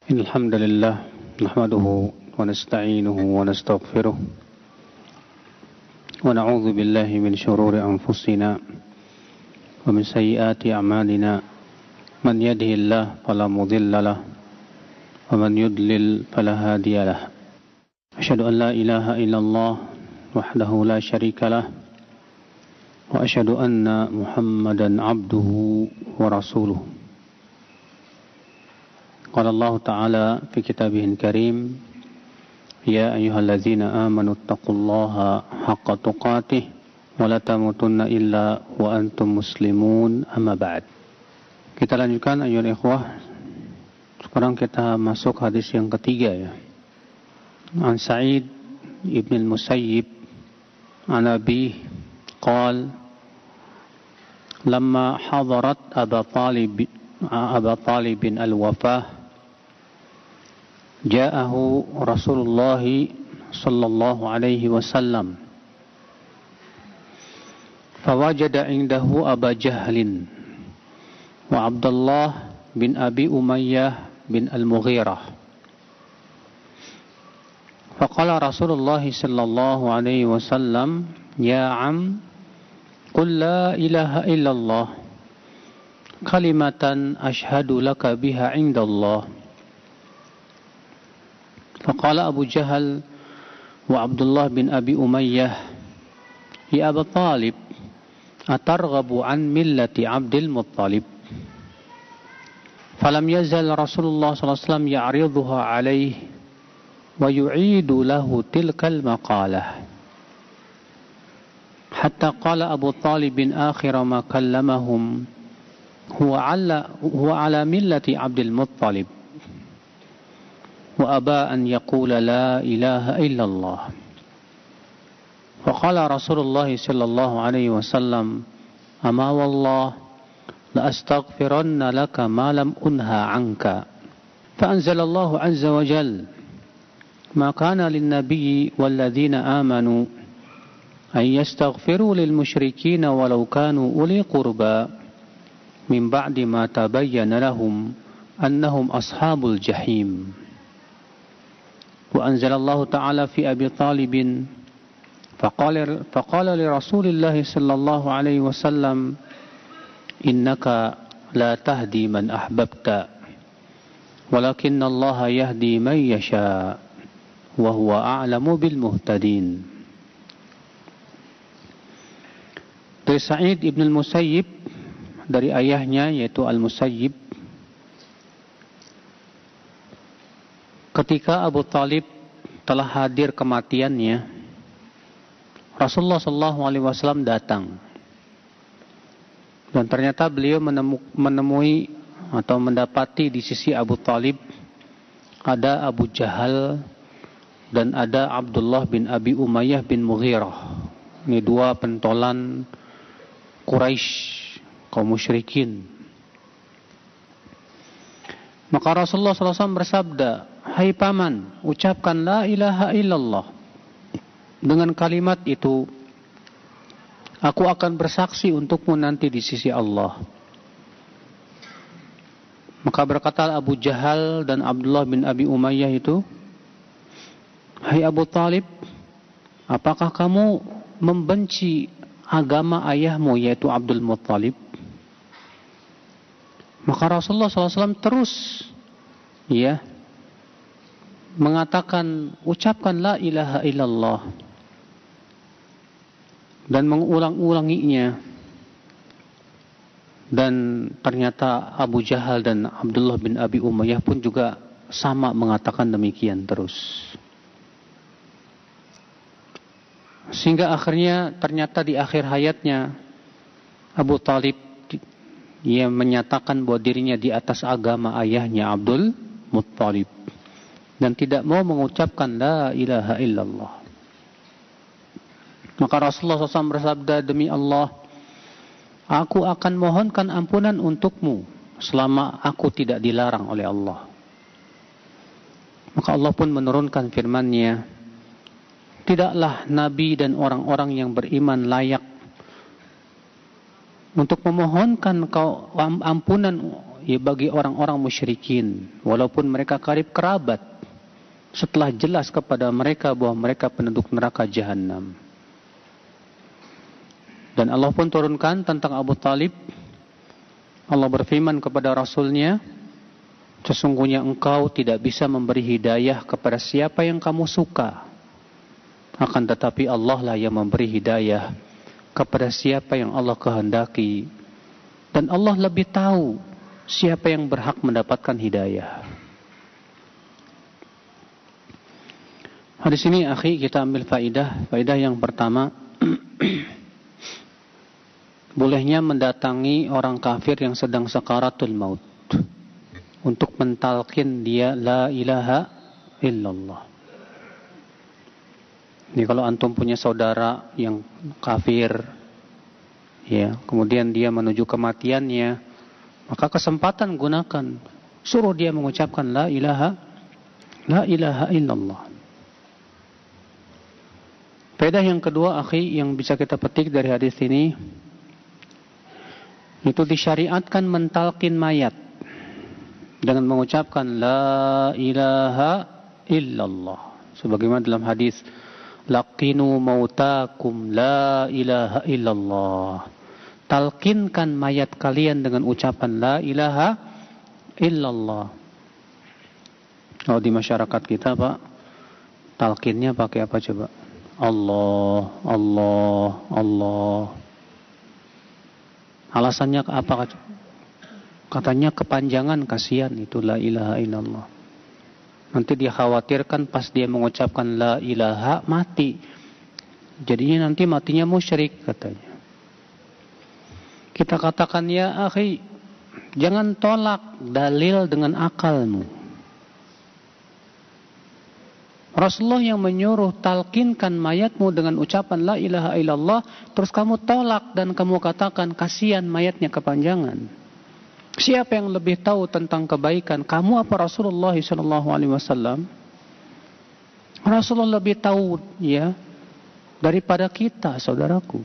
إن الحمد لله نحمده ونستعينه ونستغفره ونعوذ بالله من شرور أنفسنا ومن سيئات أعمالنا من يهده الله فلا مضل له ومن يضلل فلا هادي له أشهد أن لا إله إلا الله وحده لا شريك له وأشهد أن محمدا عبده ورسوله قال الله تعالى في كتابه الكريم يا أيها الذين آمنوا اتقوا الله حق تقاته ولا تموتن إلا وأنتم مسلمون أما بعد. Kita lanjutkan ayyuhal ikhwah. Sekarang kita masuk hadis yang ketiga ya. An Sa'id ibn al-Musayyib an Abi قال لما حضرت أبا طالب الوفاة جاءه رسول الله صلى الله عليه وسلم فوجد عنده أبا جهل وعبد الله بن أبي أمية بن المغيرة فقال رسول الله صلى الله عليه وسلم يا عم قل لا إله إلا الله كلمة أشهد لك بها عند الله فقال أبو جهل وعبد الله بن أبي أمية يا أبا طالب أترغب عن ملة عبد المطلب فلم يزل رسول الله صلى الله عليه وسلم يعرضها عليه ويعيد له تلك المقالة حتى قال أبو طالب آخر ما كلمهم هو على ملة عبد المطلب وأبى أن يقول لا إله إلا الله فقال رسول الله صلى الله عليه وسلم أما والله لأستغفرن لك ما لم أنهى عنك فأنزل الله عز وجل ما كان للنبي والذين آمنوا أن يستغفروا للمشركين ولو كانوا أولي قربى من بعد ما تبين لهم أنهم أصحاب الجحيم وأنزل الله تعالى في أبي طالب فقال لرسول الله صلى الله عليه وسلم إنك لا تهدي من أحببت ولكن الله يهدي من يشاء وهو أعلم بالمهتدين. Dari Sa'id ibn al-Musayyib dari ayahnya yaitu Al-Musayyib, ketika Abu Talib telah hadir kematiannya, Rasulullah SAW datang dan ternyata beliau menemui atau mendapati di sisi Abu Talib ada Abu Jahal dan ada Abdullah bin Abi Umayyah bin Mughirah. Ini dua pentolan Quraisy, kaum musyrikin. Maka Rasulullah SAW bersabda, hai paman, ucapkan la ilaha illallah. Dengan kalimat itu, aku akan bersaksi untukmu nanti di sisi Allah. Maka berkata Abu Jahal dan Abdullah bin Abi Umayyah itu, hai Abu Talib, apakah kamu membenci agama ayahmu yaitu Abdul Muttalib? Maka Rasulullah SAW terus mengatakan, ucapkan la ilaha illallah, dan mengulang-ulanginya. Dan ternyata Abu Jahal dan Abdullah bin Abi Umayyah pun juga sama mengatakan demikian terus. Sehingga akhirnya ternyata di akhir hayatnya Abu Talib ia menyatakan bahwa dirinya di atas agama ayahnya Abdul Muttalib dan tidak mau mengucapkan la ilaha illallah. Maka Rasulullah SAW bersabda, demi Allah, aku akan mohonkan ampunan untukmu selama aku tidak dilarang oleh Allah. Maka Allah pun menurunkan firman-Nya, tidaklah Nabi dan orang-orang yang beriman layak untuk memohonkan ampunan ya bagi orang-orang musyrikin, walaupun mereka karib kerabat, setelah jelas kepada mereka bahwa mereka penduduk neraka jahanam. Dan Allah pun turunkan tentang Abu Talib. Allah berfirman kepada Rasulnya, sesungguhnya engkau tidak bisa memberi hidayah kepada siapa yang kamu suka, akan tetapi Allah lah yang memberi hidayah kepada siapa yang Allah kehendaki. Dan Allah lebih tahu siapa yang berhak mendapatkan hidayah. Hadis ini akhi, kita ambil faidah yang pertama. Bolehnya mendatangi orang kafir yang sedang sakaratul maut untuk mentalkin dia la ilaha illallah. Ini kalau antum punya saudara yang kafir, ya, kemudian dia menuju kematiannya, maka kesempatan gunakan, suruh dia mengucapkan la ilaha illallah. Faedah yang kedua akhi yang bisa kita petik dari hadis ini, itu disyariatkan mentalkin mayat dengan mengucapkan la ilaha illallah. Sebagaimana dalam hadis, laqinu mautakum la ilaha illallah. Talkinkan mayat kalian dengan ucapan la ilaha illallah. Kalau di masyarakat kita Pak, talkinnya pakai apa coba? Allah, Allah, Allah. Alasannya apa? Katanya kepanjangan, kasihan itu la ilaha illallah. Nanti dia khawatirkan pas dia mengucapkan la ilaha mati. Jadinya nanti matinya musyrik katanya. Kita katakan ya akhi, jangan tolak dalil dengan akalmu. Rasulullah yang menyuruh talkinkan mayatmu dengan ucapan la ilaha illallah, terus kamu tolak dan kamu katakan kasihan mayatnya kepanjangan. Siapa yang lebih tahu tentang kebaikan, kamu apa Rasulullah SAW? Rasulullah lebih tahu ya daripada kita, saudaraku.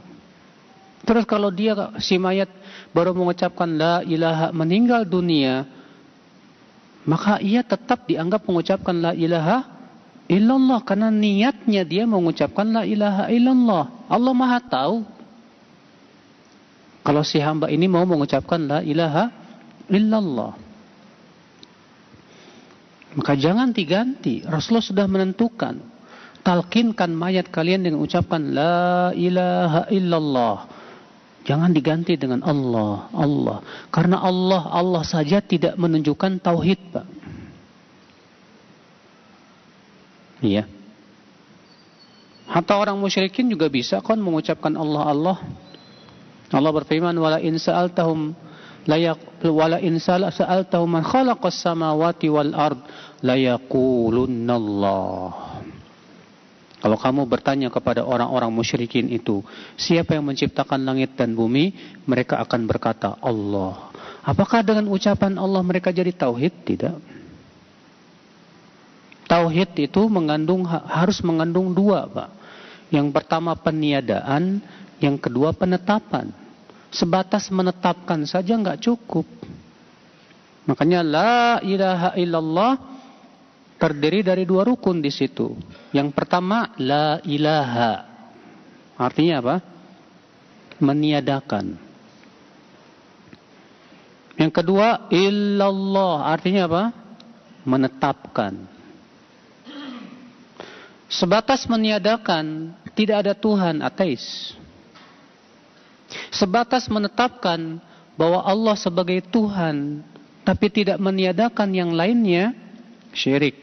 Terus kalau dia si mayat baru mengucapkan la ilaha meninggal dunia, maka ia tetap dianggap mengucapkan la ilaha illallah karena niatnya dia mengucapkan la ilaha illallah. Allah Maha tahu kalau si hamba ini mau mengucapkan la ilaha illallah. Maka jangan diganti. Rasulullah sudah menentukan, talkinkan mayat kalian dengan ucapan la ilaha illallah. Jangan diganti dengan Allah, Allah. Karena Allah saja tidak menunjukkan tauhid, Pak. Iya. Hatta orang musyrikin juga bisa kan mengucapkan Allah, Allah. Allah berfirman, wala in sa'altahum man khalaqas samawati wal ard la yaqulunallah. Kalau kamu bertanya kepada orang-orang musyrikin itu, siapa yang menciptakan langit dan bumi, mereka akan berkata Allah. Apakah dengan ucapan Allah mereka jadi tauhid? Tidak. Tauhid itu harus mengandung dua, Pak. Yang pertama peniadaan, yang kedua penetapan. Sebatas menetapkan saja nggak cukup. Makanya la ilaha illallah terdiri dari dua rukun di situ. Yang pertama la ilaha, artinya apa? Meniadakan. Yang kedua illallah, artinya apa? Menetapkan. Sebatas meniadakan, tidak ada Tuhan, ateis. Sebatas menetapkan bahwa Allah sebagai Tuhan, tapi tidak meniadakan yang lainnya, syirik.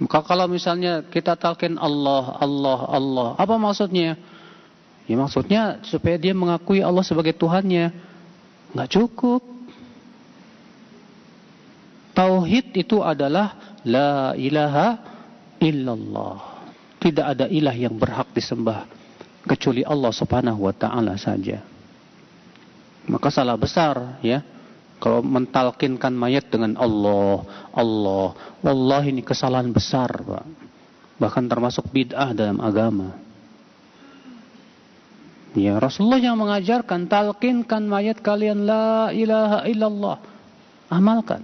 Maka kalau misalnya kita talqin Allah, Allah, Allah, apa maksudnya? Ya maksudnya supaya dia mengakui Allah sebagai Tuhannya. Nggak cukup. Tauhid itu adalah la ilaha illallah. Tidak ada ilah yang berhak disembah kecuali Allah Subhanahu wa taala saja. Maka salah besar ya kalau mentalkinkan mayat dengan Allah, Allah. Wallahi ini kesalahan besar, Pak. Bahkan termasuk bid'ah dalam agama. Ya, Rasulullah yang mengajarkan, talqinkan mayat kalian la ilaha illallah. Amalkan.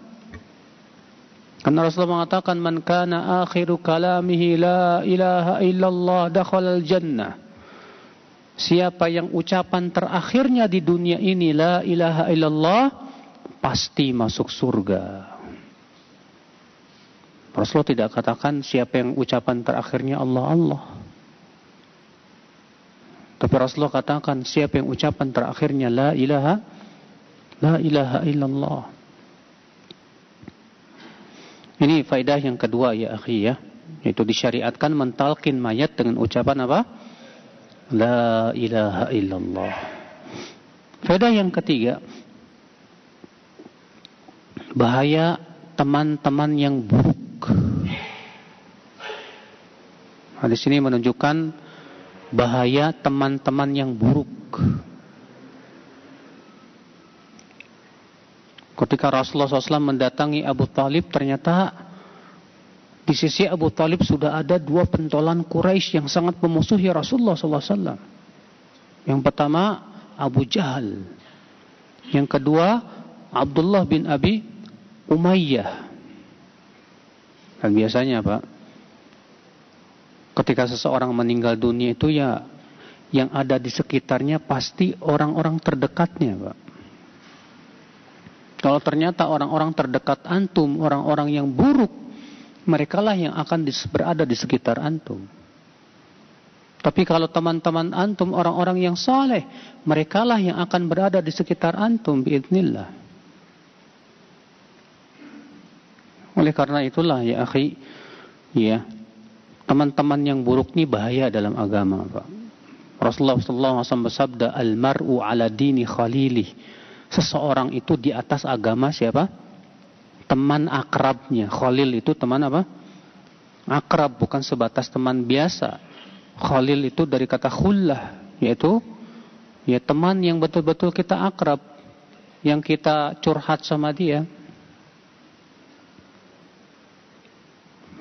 Karena Rasulullah mengatakan, man kana akhiru kalamihi la ilaha illallah dakhalal jannah. Siapa yang ucapan terakhirnya di dunia ini la ilaha illallah, pasti masuk surga. Rasulullah tidak katakan siapa yang ucapan terakhirnya Allah Allah. Tapi Rasulullah katakan siapa yang ucapan terakhirnya la ilaha illallah. Ini faedah yang kedua ya akhi ya, yaitu disyariatkan mentalkin mayat dengan ucapan apa? La ilaha illallah. Faedah yang ketiga, bahaya teman-teman yang buruk. Hadis ini menunjukkan bahaya teman-teman yang buruk. Ketika Rasulullah SAW mendatangi Abu Talib, ternyata di sisi Abu Talib sudah ada dua pentolan Quraisy yang sangat memusuhi Rasulullah SAW. Yang pertama Abu Jahal, yang kedua Abdullah bin Abi Umayyah. Dan biasanya Pak, ketika seseorang meninggal dunia itu ya yang ada di sekitarnya pasti orang-orang terdekatnya Pak. Kalau ternyata orang-orang terdekat antum, orang-orang yang buruk, merekalah yang akan berada di sekitar antum. Tapi kalau teman-teman antum orang-orang yang saleh, merekalah yang akan berada di sekitar antum biidznillah. Oleh karena itulah ya akhi, ya, teman-teman yang buruk ini bahaya dalam agama, Pak. Rasulullah SAW bersabda, al-mar'u ala dini khalilih. Seseorang itu di atas agama siapa? Teman akrabnya. Khalil itu teman apa? Akrab, bukan sebatas teman biasa. Khalil itu dari kata khullah, yaitu ya teman yang betul-betul kita akrab, yang kita curhat sama dia.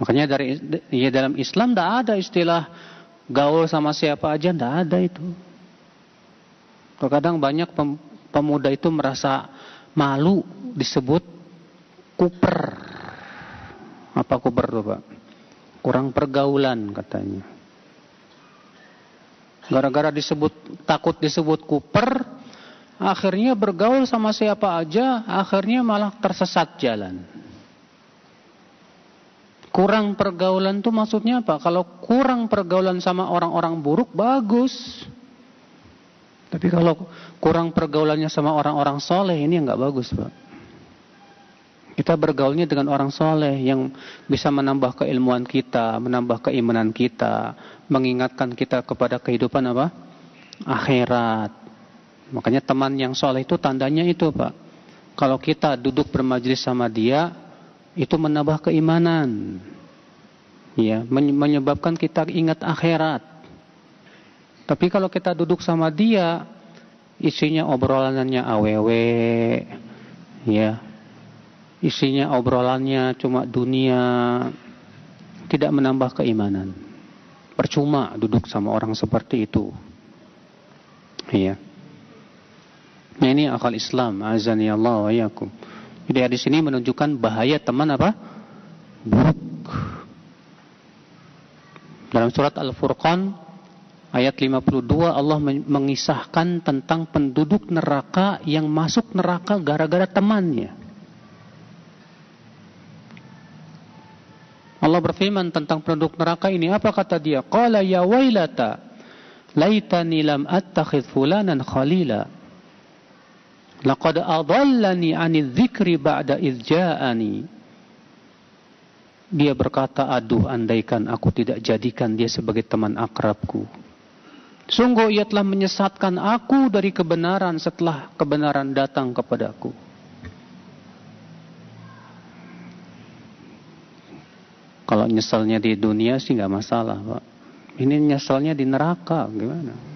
Makanya dalam Islam tidak ada istilah gaul sama siapa aja, tidak ada itu. Terkadang banyak pemuda itu merasa malu disebut kuper. Apa kuper tuh Pak? Kurang pergaulan katanya. Gara-gara takut disebut kuper, akhirnya bergaul sama siapa aja, akhirnya malah tersesat jalan. Kurang pergaulan itu maksudnya apa? Kalau kurang pergaulan sama orang-orang buruk, bagus. Tapi kalau kurang pergaulannya sama orang-orang soleh, ini nggak bagus, Pak. Kita bergaulnya dengan orang soleh yang bisa menambah keilmuan kita, menambah keimanan kita, mengingatkan kita kepada kehidupan apa? Akhirat. Makanya teman yang soleh itu tandanya itu, Pak. Kalau kita duduk bermajelis sama dia, itu menambah keimanan, ya, menyebabkan kita ingat akhirat. Tapi kalau kita duduk sama dia, isinya obrolannya awewe, ya, isinya obrolannya cuma dunia, tidak menambah keimanan. Percuma duduk sama orang seperti itu, ya. Nah, ini akal Islam, azani Allah wa iyyakum. Jadi di sini menunjukkan bahaya teman apa? Buruk. Dalam surat Al-Furqan ayat 52 Allah mengisahkan tentang penduduk neraka yang masuk neraka gara-gara temannya. Allah berfirman tentang penduduk neraka ini, apa kata dia? Qala ya wailata laitani lam attakhidh fulanan khalila. Laqad adallani 'anil dzikri ba'da idz ja'ani. Dia berkata, aduh, andaikan aku tidak jadikan dia sebagai teman akrabku. Sungguh ia telah menyesatkan aku dari kebenaran setelah kebenaran datang kepadaku. Kalau nyesalnya di dunia sih nggak masalah, Pak. Ini nyesalnya di neraka, gimana?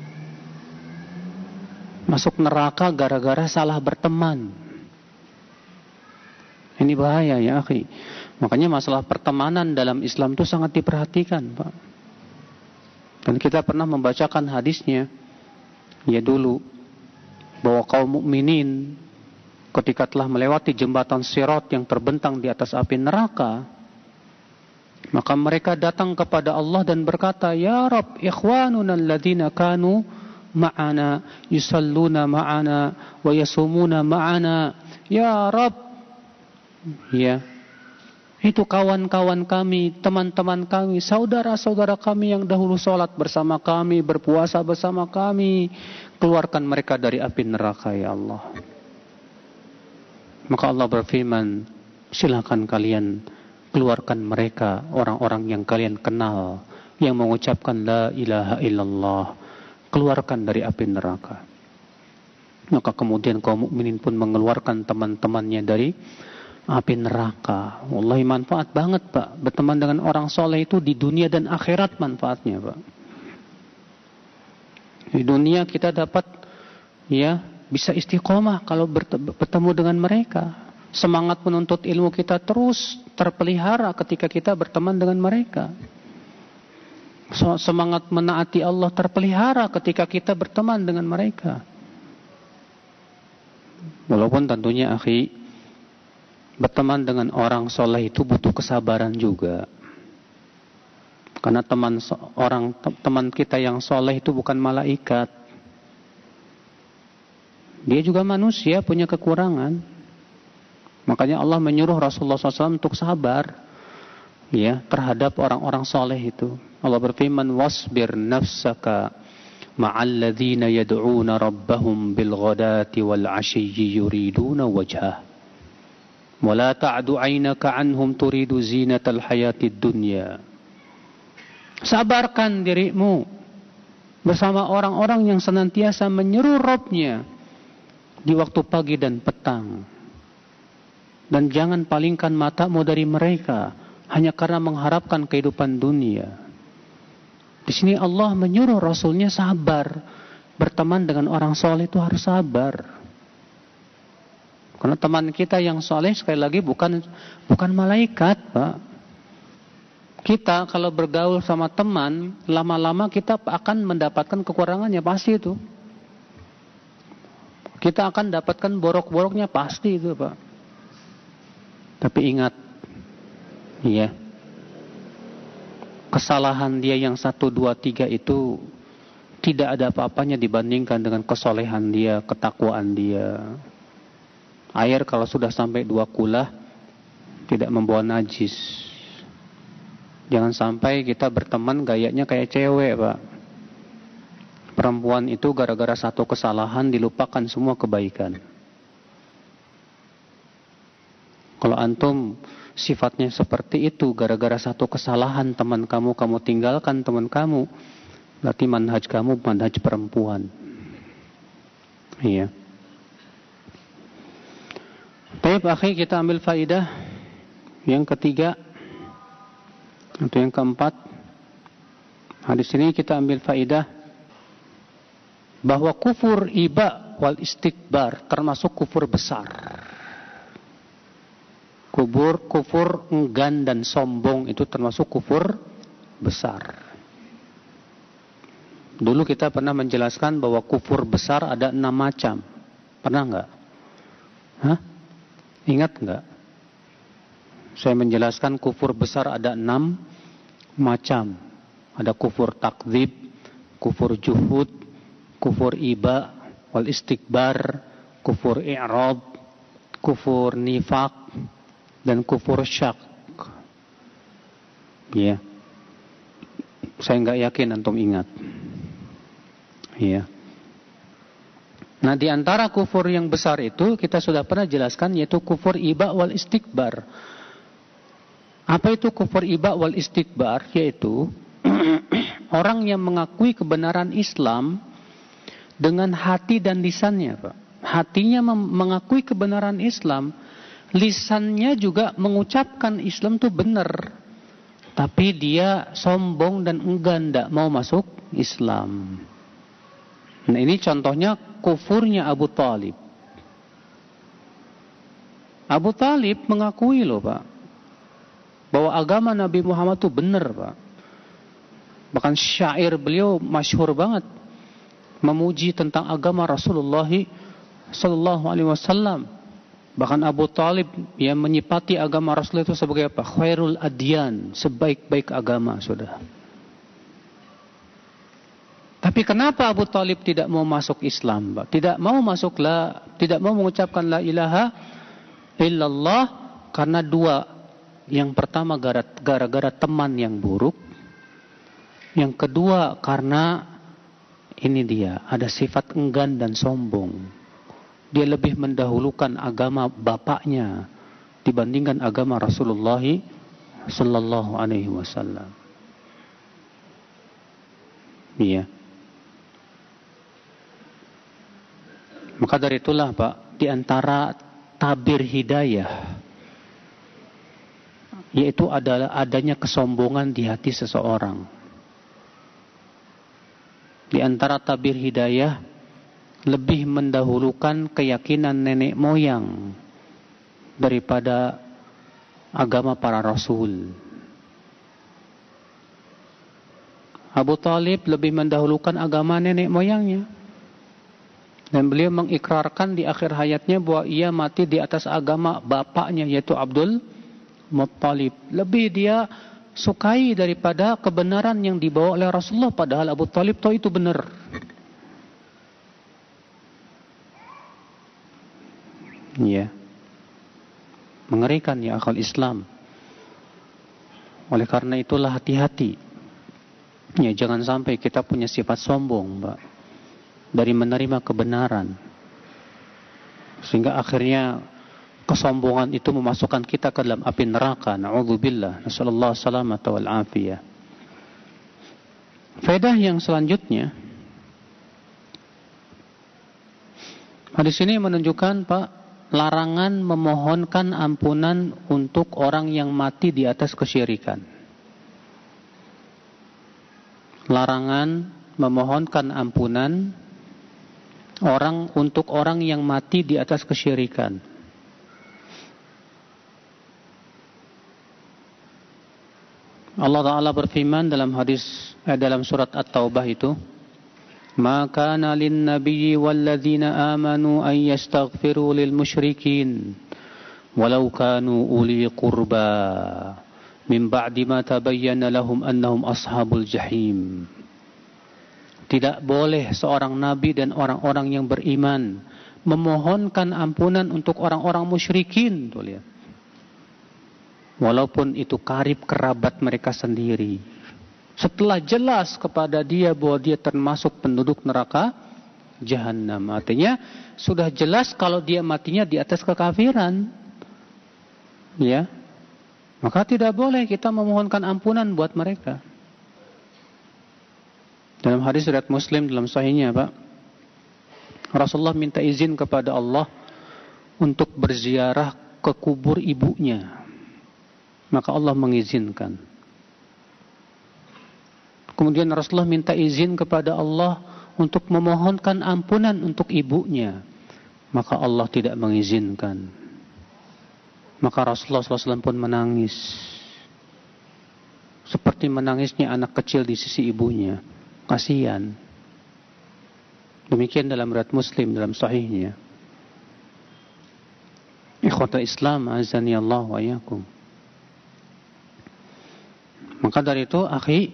Masuk neraka gara-gara salah berteman. Ini bahaya ya akhi. Makanya masalah pertemanan dalam Islam itu sangat diperhatikan, Pak. Dan kita pernah membacakan hadisnya. ya dulu, bahwa kaum mukminin ketika telah melewati jembatan Sirat yang terbentang di atas api neraka, maka mereka datang kepada Allah dan berkata, "Ya Rabb, ikhwanuna alladzina kanu ma'ana yusalluna ma'ana wa yasumuna ma'ana." Ya Rabb, ya, itu kawan-kawan kami, teman-teman kami, saudara-saudara kami yang dahulu sholat bersama kami, berpuasa bersama kami, keluarkan mereka dari api neraka ya Allah. Maka Allah berfirman, silakan kalian keluarkan mereka, orang-orang yang kalian kenal, yang mengucapkan la ilaha illallah, keluarkan dari api neraka. Maka kemudian kaum mukminin pun mengeluarkan teman-temannya dari api neraka. Wallahi manfaat banget Pak, berteman dengan orang soleh itu di dunia dan akhirat manfaatnya Pak. Di dunia kita dapat, ya, bisa istiqomah kalau bertemu dengan mereka. Semangat menuntut ilmu kita terus terpelihara ketika kita berteman dengan mereka. Semangat menaati Allah terpelihara ketika kita berteman dengan mereka. Walaupun tentunya akhi, berteman dengan orang soleh itu butuh kesabaran juga. Karena teman kita yang soleh itu bukan malaikat. Dia juga manusia, punya kekurangan. Makanya Allah menyuruh Rasulullah SAW untuk sabar, ya, terhadap orang-orang soleh itu. Allah berfirman, "Wasbir nafsaka ma'al ladzina yad'una rabbahum bil ghadati wal 'ashiyyi yuriduna wajhah. Wa la ta'du 'ainaka 'anhum turidu zinatal hayatid dunya." Sabarkan dirimu bersama orang-orang yang senantiasa menyeru Rabb-Nya di waktu pagi dan petang. Dan jangan palingkan matamu dari mereka hanya karena mengharapkan kehidupan dunia. Di sini Allah menyuruh Rasulnya sabar. Berteman dengan orang soleh itu harus sabar. Karena teman kita yang soleh sekali lagi bukan malaikat Pak. Kita kalau bergaul sama teman, lama-lama kita akan mendapatkan kekurangannya, pasti itu. Kita akan dapatkan borok-boroknya, pasti itu Pak. Tapi ingat, ya, kesalahan dia yang 1, 2, 3 itu tidak ada apa-apanya dibandingkan dengan kesolehan dia, ketakwaan dia. Air kalau sudah sampai 2 kulah tidak membawa najis. Jangan sampai kita berteman gayanya kayak cewek Pak. Perempuan itu gara-gara 1 kesalahan dilupakan semua kebaikan. Kalau antum sifatnya seperti itu, gara-gara 1 kesalahan teman kamu tinggalkan teman kamu, berarti manhaj kamu manhaj perempuan. Iya. Baik, akhi, kita ambil faidah yang ketiga atau yang keempat. Hadis ini kita ambil faidah bahwa kufur iba wal istikbar termasuk kufur besar. Kufur enggan dan sombong itu termasuk kufur besar. Dulu kita pernah menjelaskan bahwa kufur besar ada 6 macam. Pernah enggak? Hah? Ingat enggak? Saya menjelaskan kufur besar ada 6 macam. Ada kufur takdzib, kufur juhud, kufur iba wal istikbar, kufur i'rad, kufur nifaq, dan kufur syak. Ya. Saya enggak yakin antum ingat. Ya. Nah, di antara kufur yang besar itu kita sudah pernah jelaskan, yaitu kufur iba wal istikbar. Apa itu kufur iba wal istikbar? Yaitu orang yang mengakui kebenaran Islam dengan hati dan lisannya, Pak. Hatinya mengakui kebenaran Islam, lisannya juga mengucapkan Islam itu benar, tapi dia sombong dan enggan, tidak mau masuk Islam. Nah, ini contohnya kufurnya Abu Talib. Abu Talib mengakui loh Pak, bahwa agama Nabi Muhammad itu benar Pak. Bahkan syair beliau masyhur banget. memuji tentang agama Rasulullah sallallahu alaihi wasallam. Bahkan Abu Talib yang menyifati agama Rasulullah itu sebagai apa? Khairul adyan, sebaik-baik agama, saudara. Tapi kenapa Abu Talib tidak mau masuk Islam, Pak? Tidak mau mengucapkan la ilaha illallah karena dua. Yang pertama gara-gara teman yang buruk. Yang kedua karena ini dia, ada sifat enggan dan sombong. Dia lebih mendahulukan agama bapaknya dibandingkan agama Rasulullah sallallahu alaihi wasallam. Iya. Maka dari itulah, Pak, di antara tabir hidayah yaitu adalah adanya kesombongan di hati seseorang. Di antara tabir hidayah lebih mendahulukan keyakinan nenek moyang daripada agama para rasul. Abu Talib lebih mendahulukan agama nenek moyangnya. Dan beliau mengikrarkan di akhir hayatnya bahwa ia mati di atas agama bapaknya, yaitu Abdul Muttalib. Lebih dia sukai daripada kebenaran yang dibawa oleh Rasulullah, padahal Abu Talib tahu itu benar. Ya, mengerikan ya akal Islam. Oleh karena itulah hati-hati. Ya, jangan sampai kita punya sifat sombong, Mbak, dari menerima kebenaran, sehingga akhirnya kesombongan itu memasukkan kita ke dalam api neraka. Na'udzubillah. Nasallallahu salamata wal afiyah. Faedah yang selanjutnya, hadis ini menunjukkan, Pak, larangan memohonkan ampunan untuk orang yang mati di atas kesyirikan. Larangan memohonkan ampunan untuk orang yang mati di atas kesyirikan. Allah Ta'ala berfirman dalam surat At-Taubah itu, ما كان للنبي والذين آمنوا أن يستغفروا للمشركين ولو كانوا أولي قربى من بعد ما تبين لهم أنهم أصحاب الجحيم. Tidak boleh seorang nabi dan orang-orang yang beriman memohonkan ampunan untuk orang-orang musyrikin, tuh lihat, walaupun itu karib kerabat mereka sendiri, setelah jelas kepada dia bahwa dia termasuk penduduk neraka Jahannam. Artinya sudah jelas kalau dia matinya di atas kekafiran, ya, maka tidak boleh kita memohonkan ampunan buat mereka. Dalam hadis riwayat Muslim dalam sahihnya, Pak, Rasulullah minta izin kepada Allah untuk berziarah ke kubur ibunya, maka Allah mengizinkan. Kemudian Rasulullah minta izin kepada Allah untuk memohonkan ampunan untuk ibunya, maka Allah tidak mengizinkan. Maka Rasulullah SAW pun menangis, seperti menangisnya anak kecil di sisi ibunya. Kasihan. Demikian dalam riwayat Muslim dalam sahihnya. Ikhwatul Islam, azani Allah wa iyyakum. Maka dari itu, akhi,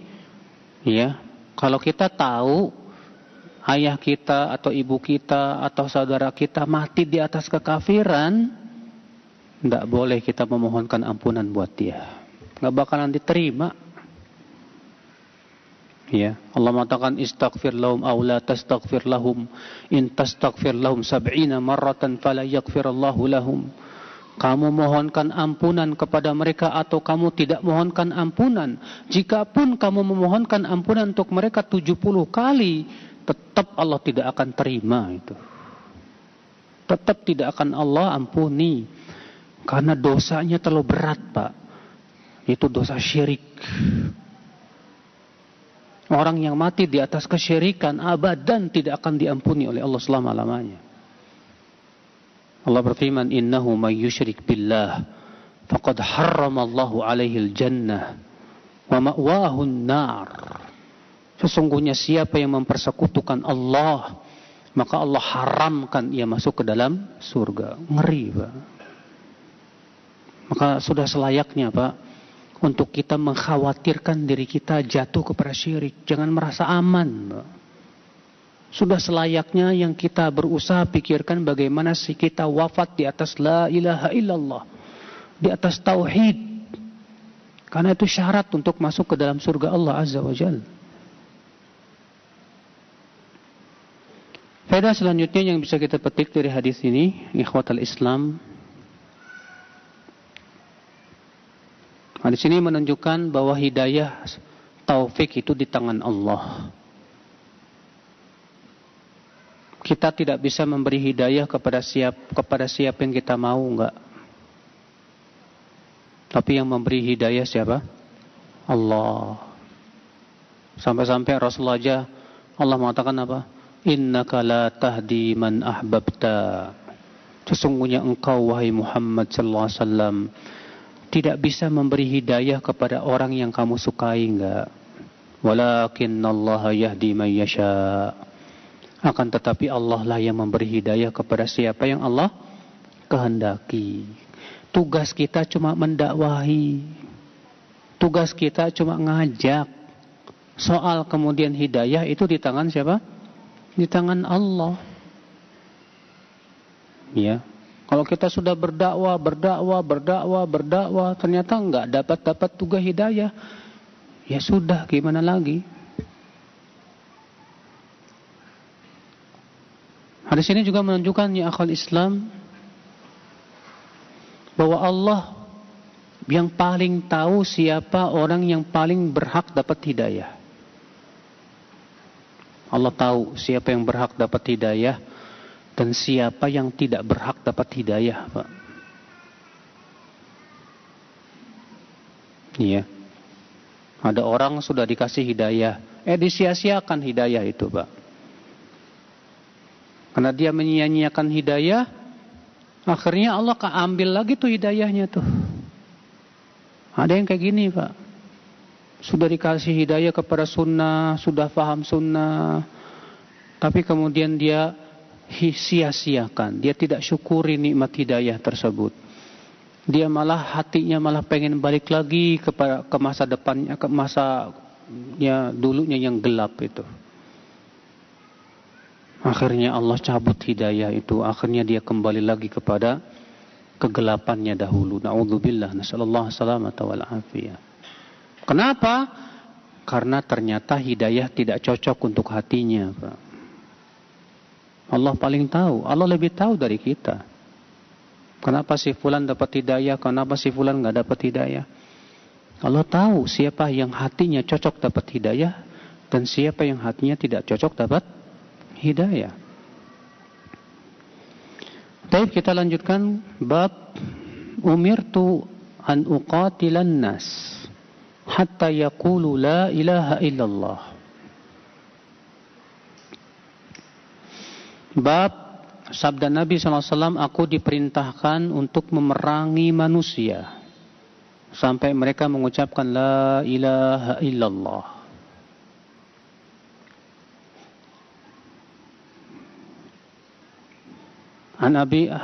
ya, kalau kita tahu ayah kita atau ibu kita atau saudara kita mati di atas kekafiran, tidak boleh kita memohonkan ampunan buat dia. Nggak bakalan diterima. Ya, Allah mengatakan istaghfir lahum aw la tastaghfir lahum in tastaghfir lahum 70 marratan fala yaghfirallahu lahum. Kamu mohonkan ampunan kepada mereka atau kamu tidak mohonkan ampunan. Jikapun kamu memohonkan ampunan untuk mereka 70 kali, tetap Allah tidak akan terima itu. Tetap tidak akan Allah ampuni. Karena dosanya terlalu berat, Pak. Itu dosa syirik. Orang yang mati di atas kesyirikan abadan tidak akan diampuni oleh Allah selama-lamanya. Allah berfirman, innahu may yusyrik billah faqad harramallahu alaihi al-jannah wa ma'wahu an-nar. Sesungguhnya siapa yang mempersekutukan Allah, maka Allah haramkan ia masuk ke dalam surga. Ngeri, Pak. Maka sudah selayaknya, Pak, untuk kita mengkhawatirkan diri kita jatuh kepada syirik. Jangan merasa aman, Pak. Sudah selayaknya yang kita berusaha pikirkan bagaimana sih kita wafat di atas la ilaha illallah, di atas tauhid. Karena itu syarat untuk masuk ke dalam surga Allah Azza wa Jalla. Faedah selanjutnya yang bisa kita petik dari hadis ini, ikhwatal Islam. Hadis ini menunjukkan bahwa hidayah taufik itu di tangan Allah. Kita tidak bisa memberi hidayah kepada siapa yang kita mau, enggak. Tapi yang memberi hidayah siapa? Allah. Sampai-sampai Rasulullah aja Allah mengatakan apa? Innaka la tahdi man ahbabta. Sesungguhnya engkau wahai Muhammad sallallahu alaihi wasallam tidak bisa memberi hidayah kepada orang yang kamu sukai, enggak. Walakinnallaha yahdi man yasha. Akan tetapi Allah lah yang memberi hidayah kepada siapa yang Allah kehendaki. Tugas kita cuma mendakwahi. Tugas kita cuma ngajak. Soal kemudian hidayah itu di tangan siapa? Di tangan Allah. Ya. Kalau kita sudah berdakwah, ternyata enggak dapat tugas hidayah. Ya sudah, gimana lagi? Hadis ini juga menunjukkan ya akhwal Islam bahwa Allah yang paling tahu siapa orang yang paling berhak dapat hidayah. Allah tahu siapa yang berhak dapat hidayah dan siapa yang tidak berhak dapat hidayah, Pak. Iya. Ada orang sudah dikasih hidayah, disia-siakan hidayah itu, Pak. Karena dia menyia-nyiakan hidayah, akhirnya Allah ambil lagi tuh hidayahnya tuh. Ada yang kayak gini, Pak. Sudah dikasih hidayah kepada sunnah, sudah paham sunnah, tapi kemudian dia sia-siakan. Dia tidak syukuri nikmat hidayah tersebut. Dia malah hatinya malah pengen balik lagi ke masa depannya, ke masanya dulunya yang gelap itu. Akhirnya Allah cabut hidayah itu. Akhirnya dia kembali lagi kepada kegelapannya dahulu. Na'udzubillah. Nasallallahu salamata wal afiyah. Kenapa? Karena ternyata hidayah tidak cocok untuk hatinya, Pak. Allah paling tahu. Allah lebih tahu dari kita. Kenapa si fulan dapat hidayah? Kenapa si fulan gak dapat hidayah? Allah tahu siapa yang hatinya cocok dapat hidayah dan siapa yang hatinya tidak cocok dapat hidayah. Baik, kita lanjutkan bab umirtu an uqatilan nas hatta yaqulu la ilaha illallah. Bab sabda Nabi SAW, aku diperintahkan untuk memerangi manusia sampai mereka mengucapkan la ilaha illallah.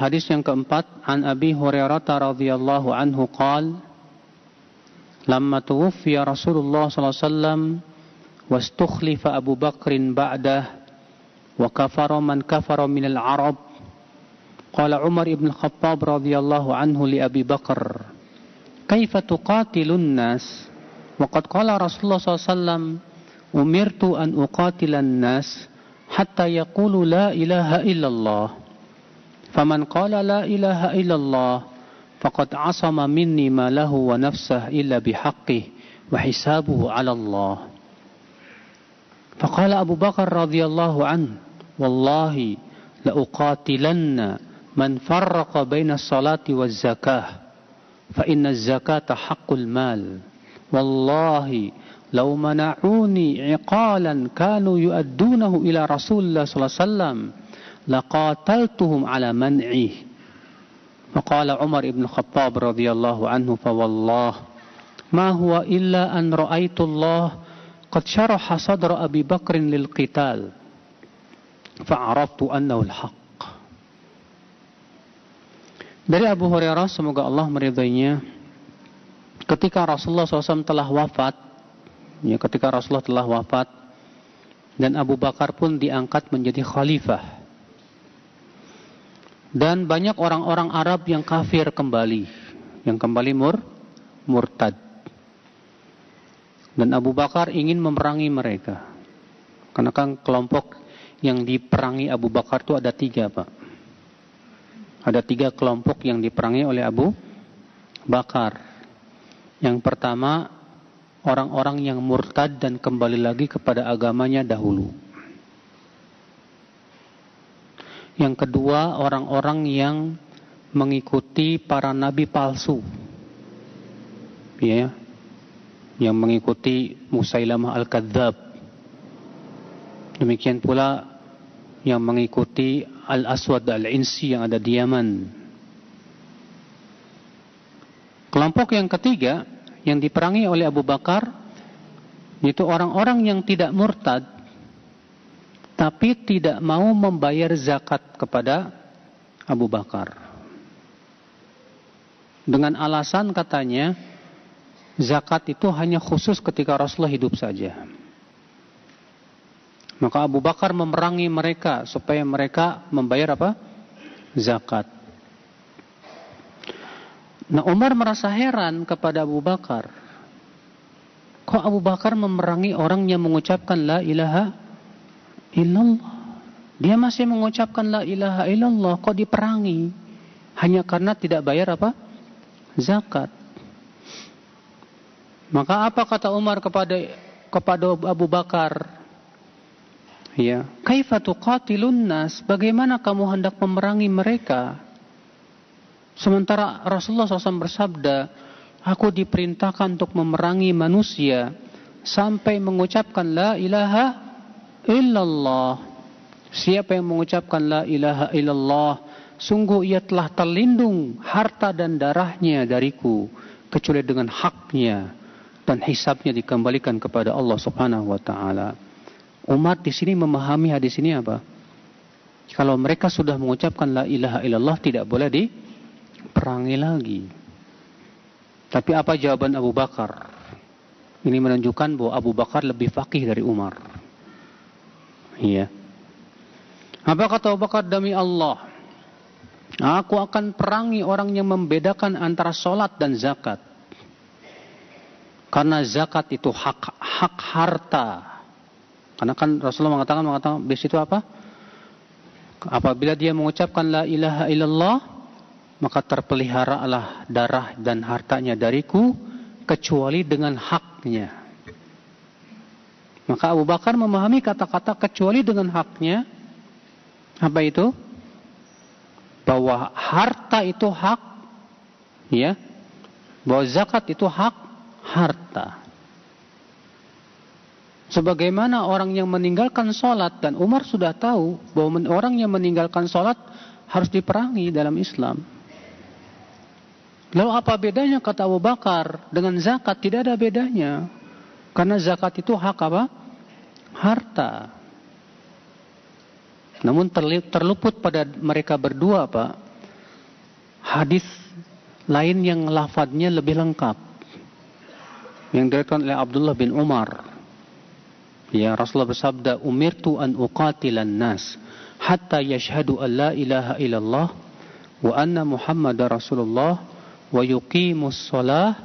Hadis yang keempat, an Abi Hurairah radhiyallahu anhu qala lamma tuwfiya Rasulullah sallallahu alaihi wasallam wastukhlifa Abu Bakrin ba'dah wa kafara man kafara minal Arab qala Umar ibn Khattab radhiyallahu anhu li Abi Bakr kaifa tuqatilun nas wa qad qala Rasulullah sallallahu alaihi wasallam umirtu an uqatilan nas hatta yaqulu la ilaha illallah faman qala la ilaha illallah faqad asama minni ma lahu wa nafsah illa bihaqqihi wa hisabuhu 'ala Allah. Faqala Abu Bakar radhiyallahu anhu wallahi la uqatilanna man farraqa baina as-salati waz-zakah fa inna az-zakata haqqul mal wallahi law mana'uni 'iqalan kanu yu'addunahu ila Rasulillah sallallahu alaihi wasallam laqataltuhum ala man'ih. Faqala Umar ibn Khattab radhiyallahu anhu fa wallah ma huwa illa an ra'aitu Allah qad syaraha sadra Abi Bakrin lil qital fa'araftu annahu al-haq. Dari Abu Hurairah, semoga Allah meridainya, ketika Rasulullah SAW telah wafat, ketika Rasulullah telah wafat dan Abu Bakar pun diangkat menjadi khalifah, dan banyak orang-orang Arab yang kafir kembali, yang kembali murtad, dan Abu Bakar ingin memerangi mereka, karena kan kelompok yang diperangi Abu Bakar itu ada 3, Pak. Ada 3 kelompok yang diperangi oleh Abu Bakar. Yang pertama, orang-orang yang murtad dan kembali lagi kepada agamanya dahulu. Yang kedua, orang-orang yang mengikuti para nabi palsu. Ya, yang mengikuti Musailamah Al-Kadzab. Demikian pula yang mengikuti Al-Aswad Al-Insi yang ada di Yaman. Kelompok yang ketiga yang diperangi oleh Abu Bakar yaitu orang-orang yang tidak murtad tapi tidak mau membayar zakat kepada Abu Bakar. Dengan alasan katanya zakat itu hanya khusus ketika Rasulullah hidup saja. Maka Abu Bakar memerangi mereka supaya mereka membayar apa? Zakat. Nah, Umar merasa heran kepada Abu Bakar. Kok Abu Bakar memerangi orang yang mengucapkan la ilaha illallah? Dia masih mengucapkan la ilaha illallah, kok diperangi? Hanya karena tidak bayar apa? Zakat. Maka apa kata Umar kepada Abu Bakar? Ya, kaifa tuqatilun nas? Bagaimana kamu hendak memerangi mereka? Sementara Rasulullah SAW bersabda, aku diperintahkan untuk memerangi manusia sampai mengucapkan la ilaha illallah. Siapa yang mengucapkan la ilaha illallah, sungguh ia telah terlindung harta dan darahnya dariku, kecuali dengan haknya, dan hisabnya dikembalikan kepada Allah Subhanahu wa ta'ala. Umar di sini memahami hadis ini apa? Kalau mereka sudah mengucapkan la ilaha illallah, tidak boleh diperangi lagi. Tapi apa jawaban Abu Bakar? Ini menunjukkan bahwa Abu Bakar lebih faqih dari Umar. Iya. Apa kata Abu Bakar? Demi Allah, aku akan perangi orang yang membedakan antara sholat dan zakat. Karena zakat itu hak harta. Karena kan Rasulullah mengatakan di situ apa? Apabila dia mengucapkan la ilaha illallah, maka terpeliharalah darah dan hartanya dariku kecuali dengan haknya. Maka Abu Bakar memahami kata-kata kecuali dengan haknya. Apa itu? Bahwa harta itu hak, ya. Bahwa zakat itu hak harta. Sebagaimana orang yang meninggalkan sholat, dan Umar sudah tahu bahwa orang yang meninggalkan sholat harus diperangi dalam Islam. Lalu apa bedanya kata Abu Bakar dengan zakat? Tidak ada bedanya. Karena zakat itu hak apa? Harta. Namun terluput pada mereka berdua, Pak, hadis lain yang lafadznya lebih lengkap, yang diriwayatkan oleh Abdullah bin Umar. Ya, Rasulullah bersabda, umirtu an uqatilan nas hatta yashhadu an la ilaha illallah wa anna Muhammadar Rasulullah wa yuqimus shalah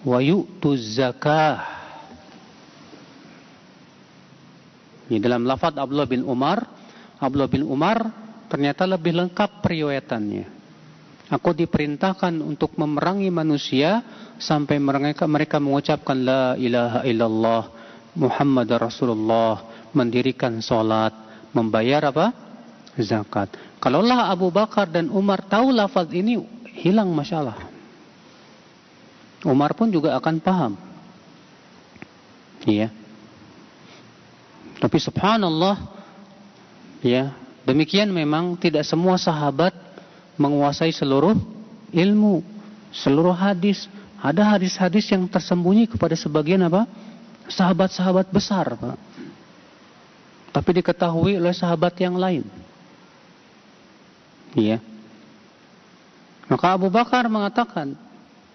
wa yu'tuz zakah. Di dalam lafaz Abdullah bin Umar ternyata lebih lengkap periwayatannya. Aku diperintahkan untuk memerangi manusia sampai mereka mengucapkan la ilaha illallah Muhammad Rasulullah, mendirikan sholat, membayar apa? Zakat. Kalaulah Abu Bakar dan Umar tahu lafaz ini, hilang masalah. Umar pun juga akan paham. Iya. Tapi subhanallah, ya, demikian memang tidak semua sahabat menguasai seluruh ilmu, seluruh hadis. Ada hadis-hadis yang tersembunyi kepada sebagian apa? sahabat-sahabat besar, Pak. Tapi diketahui oleh sahabat yang lain. Iya. Maka Abu Bakar mengatakan,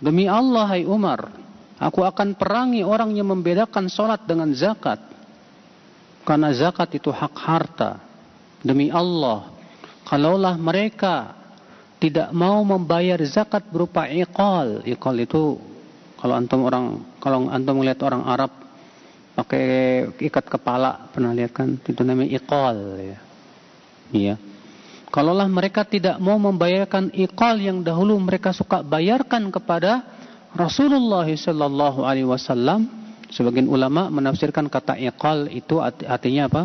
demi Allah, hai Umar, aku akan perangi orang yang membedakan sholat dengan zakat. Karena zakat itu hak harta. Demi Allah, kalaulah mereka tidak mau membayar zakat berupa iqal. Iqal itu kalau antum melihat orang Arab pakai ikat kepala, pernah lihat kan? Itu namanya iqal, ya. Iya. Kalaulah mereka tidak mau membayarkan iqal yang dahulu mereka suka bayarkan kepada Rasulullah sallallahu alaihi wasallam, sebagian ulama menafsirkan kata iqal itu artinya apa?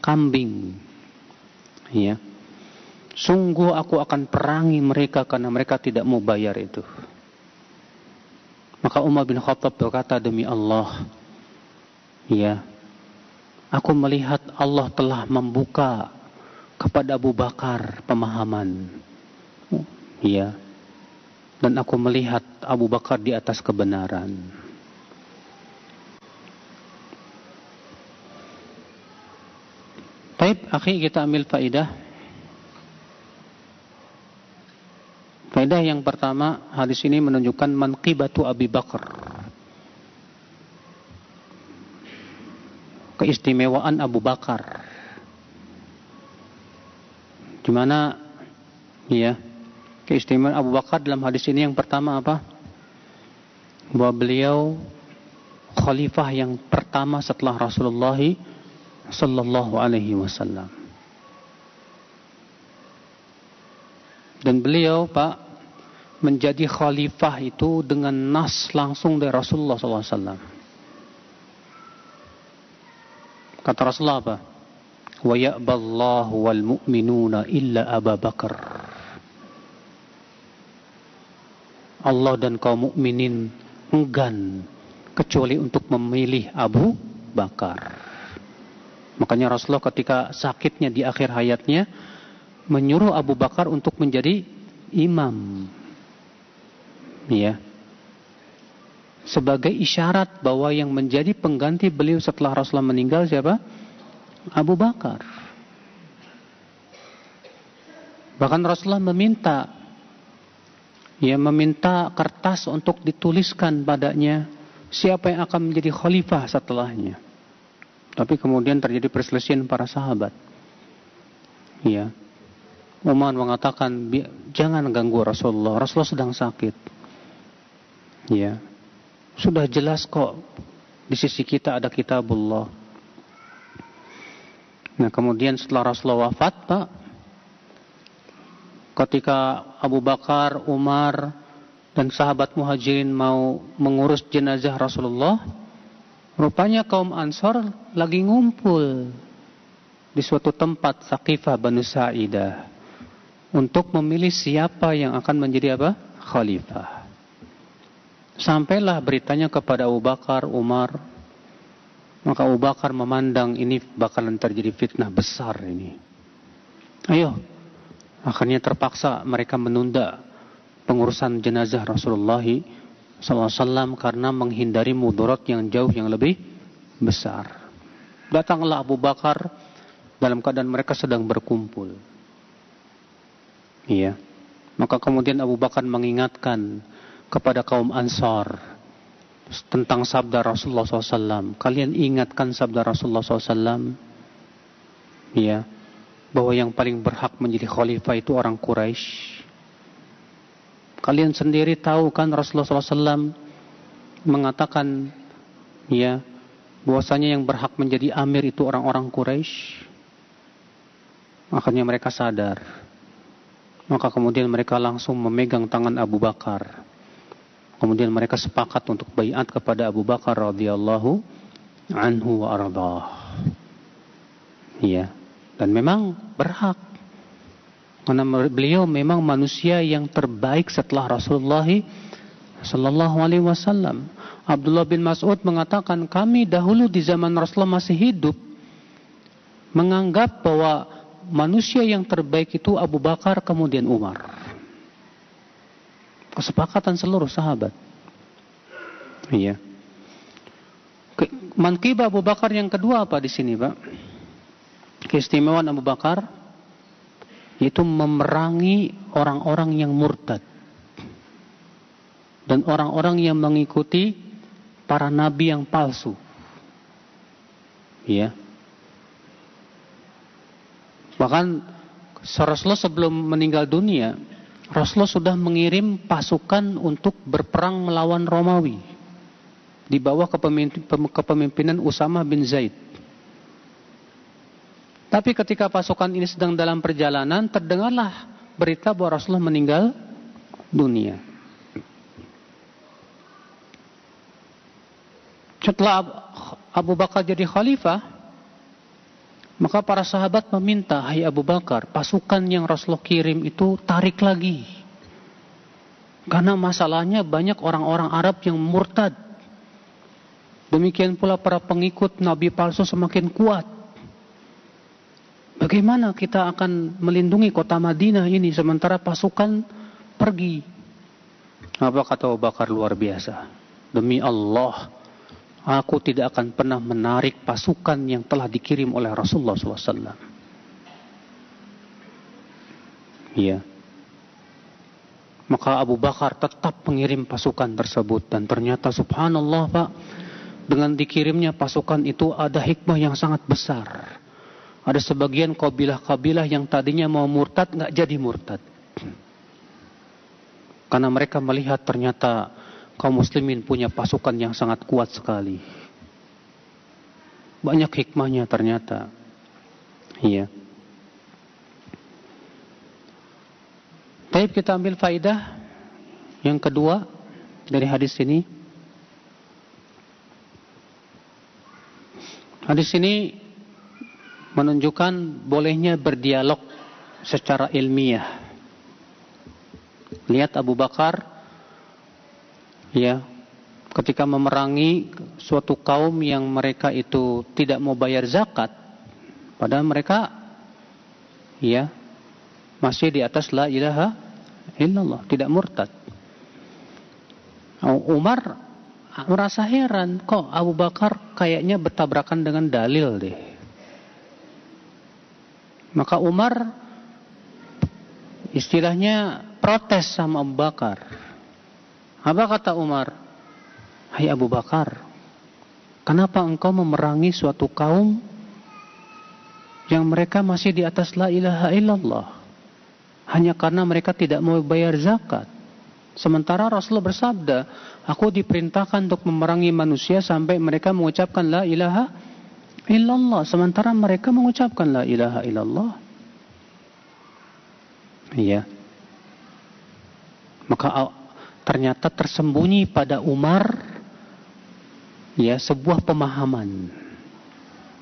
Kambing. Iya. Sungguh aku akan perangi mereka karena mereka tidak mau bayar itu. Maka Umar bin Khattab berkata, demi Allah, ya, aku melihat Allah telah membuka kepada Abu Bakar pemahaman. Ya. Dan aku melihat Abu Bakar di atas kebenaran. Baik, akhi, kita ambil faidah. Faidah yang pertama, hadis ini menunjukkan manqibatu Abi Bakar. Keistimewaan Abu Bakar. Di mana ya, keistimewaan Abu Bakar dalam hadis ini yang pertama apa? Bahwa beliau khalifah yang pertama setelah Rasulullah sallallahu alaihi wasallam. Dan beliau, Pak, menjadi khalifah itu dengan nas langsung dari Rasulullah sallallahu alaihi wasallam. Kata Rasulullah apa? Wa ya'ballahu wal mu'minuna illa Abu Bakar. Allah dan kaum mukminin enggan kecuali untuk memilih Abu Bakar. Makanya Rasulullah ketika sakitnya di akhir hayatnya menyuruh Abu Bakar untuk menjadi imam. Ya. Sebagai isyarat bahwa yang menjadi pengganti beliau setelah Rasulullah meninggal siapa? Abu Bakar. Bahkan Rasulullah meminta kertas untuk dituliskan padanya siapa yang akan menjadi khalifah setelahnya. Tapi kemudian terjadi perselisihan para sahabat. Ya. Umar mengatakan, jangan ganggu Rasulullah. Rasulullah sedang sakit. Ya. Sudah jelas kok di sisi kita ada kitabullah. Nah, kemudian setelah Rasulullah wafat, Pak, ketika Abu Bakar, Umar, dan sahabat Muhajirin mau mengurus jenazah Rasulullah, rupanya kaum Ansar lagi ngumpul di suatu tempat Saqifah Banu Sa'idah untuk memilih siapa yang akan menjadi apa? Khalifah. Sampailah beritanya kepada Abu Bakar, Umar. Maka Abu Bakar memandang ini bakalan terjadi fitnah besar ini. Ayo. Akhirnya terpaksa mereka menunda pengurusan jenazah Rasulullah SAW karena menghindari mudarat yang jauh yang lebih besar. Datanglah Abu Bakar dalam keadaan mereka sedang berkumpul. Iya. Maka kemudian Abu Bakar mengingatkan kepada kaum Ansar tentang sabda Rasulullah SAW. Kalian ingatkan sabda Rasulullah SAW, ya, bahwa yang paling berhak menjadi khalifah itu orang Quraisy. Kalian sendiri tahu kan Rasulullah SAW mengatakan, ya, bahwasanya yang berhak menjadi amir itu orang-orang Quraisy. Akhirnya mereka sadar. Maka kemudian mereka langsung memegang tangan Abu Bakar. Kemudian mereka sepakat untuk baiat kepada Abu Bakar radhiyallahu anhu wa ardhah. Ya, dan memang berhak. Karena beliau memang manusia yang terbaik setelah Rasulullah sallallahu alaihi wasallam. Abdullah bin Mas'ud mengatakan, kami dahulu di zaman Rasulullah masih hidup menganggap bahwa manusia yang terbaik itu Abu Bakar kemudian Umar. Kesepakatan seluruh sahabat. Iya. Manqibah Abu Bakar yang kedua apa di sini, Pak? Keistimewaan Abu Bakar itu memerangi orang-orang yang murtad dan orang-orang yang mengikuti para nabi yang palsu. Ya. Bahkan Rasulullah sebelum meninggal dunia, Rasulullah sudah mengirim pasukan untuk berperang melawan Romawi di bawah kepemimpinan Usamah bin Zaid. Tapi ketika pasukan ini sedang dalam perjalanan, terdengarlah berita bahwa Rasulullah meninggal dunia. Setelah Abu Bakar jadi khalifah, maka para sahabat meminta, "Hai Abu Bakar, pasukan yang Rasulullah kirim itu tarik lagi. Karena masalahnya banyak orang-orang Arab yang murtad. Demikian pula para pengikut Nabi palsu semakin kuat. Bagaimana kita akan melindungi kota Madinah ini sementara pasukan pergi?" Apa kata Abu Bakar? Luar biasa. "Demi Allah, aku tidak akan pernah menarik pasukan yang telah dikirim oleh Rasulullah SAW." Iya. Maka Abu Bakar tetap mengirim pasukan tersebut. Dan ternyata subhanallah, Pak, dengan dikirimnya pasukan itu ada hikmah yang sangat besar. Ada sebagian kabilah-kabilah yang tadinya mau murtad nggak jadi murtad. Karena mereka melihat ternyata kaum muslimin punya pasukan yang sangat kuat sekali. Banyak hikmahnya ternyata. Iya. Baik, kita ambil faidah yang kedua dari hadis ini. Hadis ini menunjukkan bolehnya berdialog secara ilmiah. Lihat Abu Bakar, ya, ketika memerangi suatu kaum yang mereka itu tidak mau bayar zakat, padahal mereka, ya, masih di atas la ilaha illallah, tidak murtad. Umar merasa heran, kok Abu Bakar kayaknya bertabrakan dengan dalil deh. Maka Umar istilahnya protes sama Abu Bakar. Apa kata Umar? "Hai Abu Bakar, kenapa engkau memerangi suatu kaum yang mereka masih di atas la ilaha illallah hanya karena mereka tidak mau bayar zakat? Sementara Rasulullah bersabda, aku diperintahkan untuk memerangi manusia sampai mereka mengucapkan la ilaha illallah, sementara mereka mengucapkan la ilaha illallah." Iya. Maka ternyata tersembunyi pada Umar, ya, sebuah pemahaman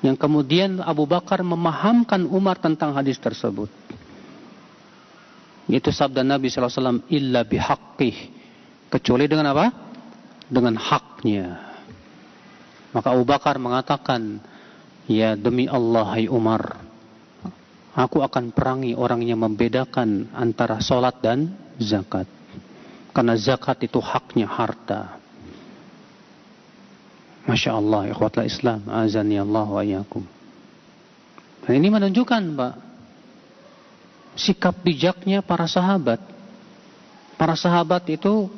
yang kemudian Abu Bakar memahamkan Umar tentang hadis tersebut. Itu sabda Nabi SAW, "Illa bihaqqih," kecuali dengan apa? Dengan haknya. Maka Abu Bakar mengatakan, "Ya, demi Allah, hai Umar, aku akan perangi orang yang membedakan antara sholat dan zakat. Karena zakat itu haknya harta." Masya Allah, ikhwatul Islam, azani Allah wa iyyakum. Nah, ini menunjukkan, Pak, sikap bijaknya para sahabat. Para sahabat itu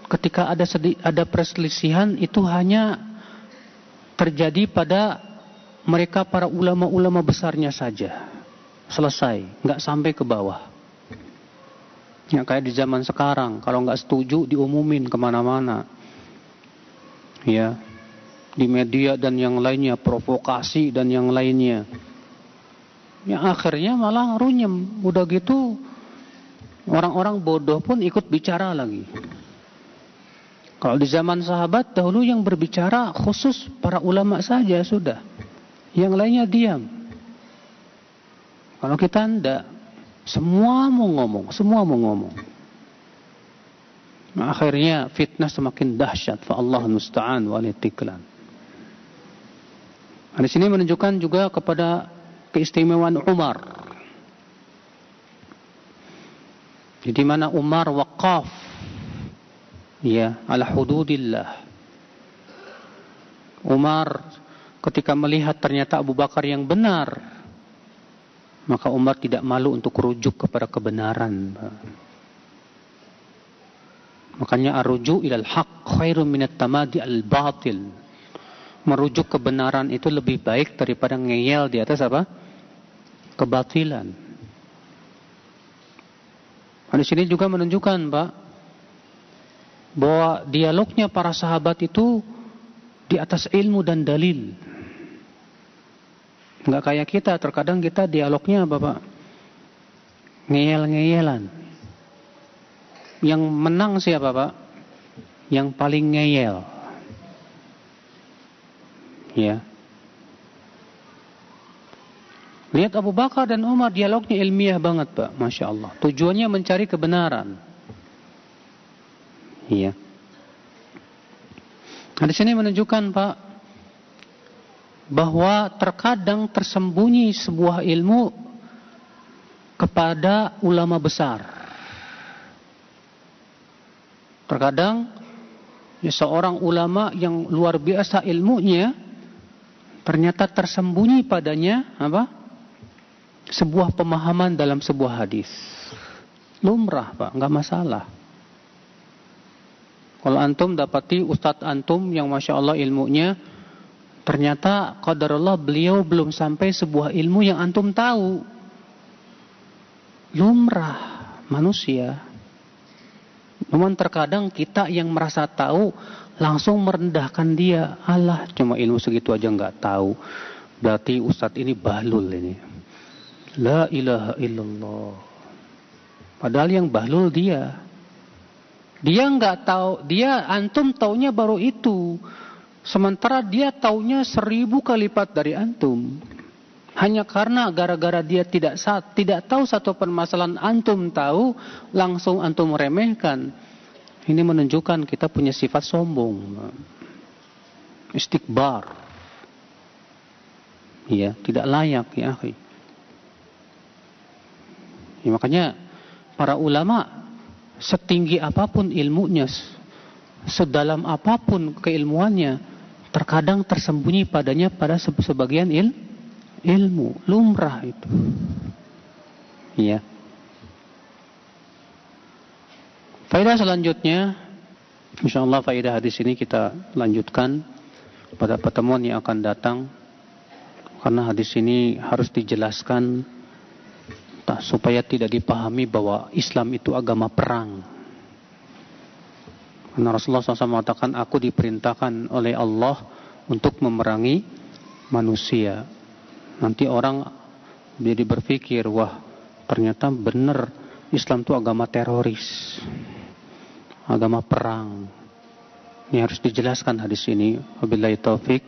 ketika ada perselisihan itu hanya terjadi pada mereka para ulama-ulama besarnya saja. Selesai, nggak sampai ke bawah. Ya, kayak di zaman sekarang, kalau nggak setuju diumumin kemana-mana. Ya, di media dan yang lainnya, provokasi dan yang lainnya. Yang akhirnya malah runyem. Udah gitu, orang-orang bodoh pun ikut bicara lagi. Kalau di zaman sahabat dahulu yang berbicara khusus para ulama saja sudah. Yang lainnya diam. Kalau kita enggak, semua mau ngomong. Nah, akhirnya fitnah semakin dahsyat. Fa Allahul musta'an wal istiqlal. Di sini menunjukkan juga kepada keistimewaan Umar. Di mana Umar waqaf, ya, ala hududillah. Umar ketika melihat ternyata Abu Bakar yang benar, maka Umar tidak malu untuk rujuk kepada kebenaran. Makanya arruju ilal haq khairun minat tamadi al batil. Merujuk kebenaran itu lebih baik daripada ngeyel di atas apa? Kebatilan. Di sini juga menunjukkan, Pak, bahwa dialognya para sahabat itu di atas ilmu dan dalil. Enggak kayak kita, terkadang kita dialognya apa, Pak? Ngeyel-ngeyelan. Yang menang siapa, Pak? Yang paling ngeyel. Ya. Lihat Abu Bakar dan Umar, dialognya ilmiah banget, Pak. Masya Allah. Tujuannya mencari kebenaran. Iya. Nah, di sini menunjukkan, Pak, bahwa terkadang tersembunyi sebuah ilmu kepada ulama besar. Terkadang seorang ulama yang luar biasa ilmunya, ternyata tersembunyi padanya apa? Sebuah pemahaman dalam sebuah hadis. Lumrah, Pak, enggak masalah. Kalau antum dapati ustadz antum yang Masya Allah ilmunya, ternyata qadarullah beliau belum sampai sebuah ilmu yang antum tahu. Lumrah manusia. Namun terkadang kita yang merasa tahu langsung merendahkan dia. Alah, cuma ilmu segitu aja nggak tahu. Berarti ustadz ini bahlul ini. La ilaha illallah. Padahal yang bahlul dia. Dia nggak tahu. Dia antum taunya baru itu. Sementara dia taunya 1000 kali lipat dari antum. Hanya karena gara-gara dia tidak tahu satu permasalahan antum tahu, langsung antum meremehkan. Ini menunjukkan kita punya sifat sombong. Istikbar. Ya, tidak layak ya, akhi. Ya, makanya para ulama setinggi apapun ilmunya, sedalam apapun keilmuannya, terkadang tersembunyi padanya pada sebagian ilmu, lumrah itu. Iya. Faedah selanjutnya, insyaallah faedah hadis ini kita lanjutkan pada pertemuan yang akan datang, karena hadis ini harus dijelaskan supaya tidak dipahami bahwa Islam itu agama perang. Karena Rasulullah SAW mengatakan, aku diperintahkan oleh Allah untuk memerangi manusia. Nanti orang jadi berpikir, wah ternyata benar Islam itu agama teroris, agama perang. Ini harus dijelaskan hadis ini. Wabillahi taufik.